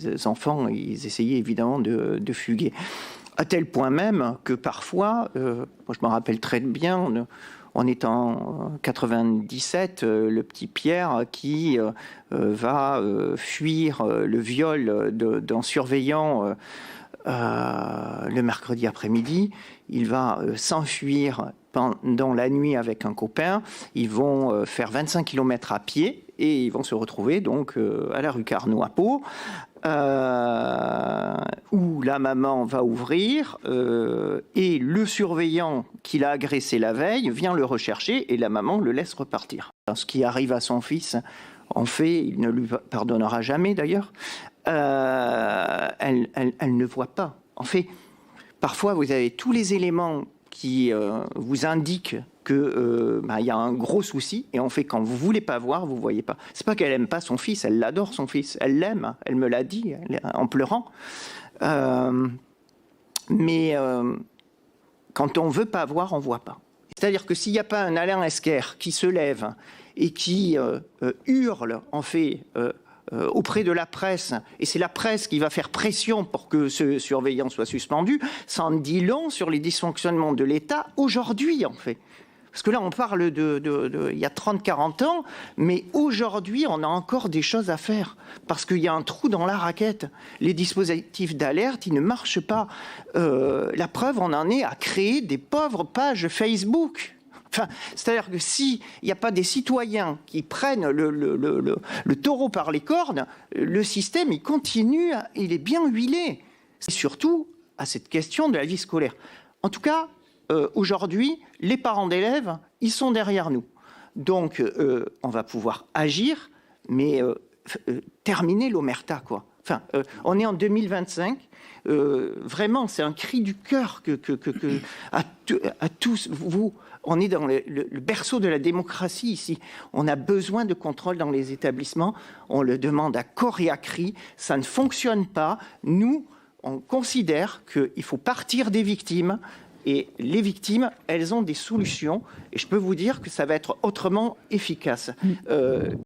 Les enfants, ils essayaient évidemment de fuguer. À tel point même que parfois, moi je me rappelle très bien, on est en 97, le petit Pierre qui va fuir le viol d'un surveillant le mercredi après-midi. Il va s'enfuir pendant la nuit avec un copain. Ils vont faire 25 km à pied et ils vont se retrouver donc à la rue Carnot à Pau. Où la maman va ouvrir et le surveillant qui l'a agressé la veille vient le rechercher et la maman le laisse repartir. Ce qui arrive à son fils, en fait, il ne lui pardonnera jamais d'ailleurs, elle ne voit pas. En fait, parfois vous avez tous les éléments qui vous indiquent que y a un gros souci, et en fait, quand vous voulez pas voir, vous voyez pas. C'est pas qu'elle aime pas son fils, elle l'adore son fils, elle l'aime, elle me l'a dit en pleurant. Mais quand on veut pas voir, on voit pas. C'est-à-dire que s'il n'y a pas un Alain Esquer qui se lève et qui hurle, en fait, auprès de la presse, et c'est la presse qui va faire pression pour que ce surveillant soit suspendu, ça en dit long sur les dysfonctionnements de l'État aujourd'hui, en fait. Parce que là, on parle il y a 30-40 ans, mais aujourd'hui, on a encore des choses à faire. Parce qu'il y a un trou dans la raquette. Les dispositifs d'alerte, ils ne marchent pas. La preuve, on en est à créer des pauvres pages Facebook. Enfin, c'est-à-dire que s'il n'y a pas des citoyens qui prennent le taureau par les cornes, le système, il continue, il est bien huilé. Et surtout, à cette question de la vie scolaire. En tout cas, aujourd'hui, les parents d'élèves, ils sont derrière nous. Donc, on va pouvoir agir, mais terminer l'omerta, quoi. Enfin, on est en 2025. Vraiment, c'est un cri du cœur à tous. On est dans le berceau de la démocratie ici. On a besoin de contrôle dans les établissements. On le demande à corps et à cri. Ça ne fonctionne pas. Nous, on considère qu'il faut partir des victimes. Et les victimes, elles ont des solutions. Et je peux vous dire que ça va être autrement efficace.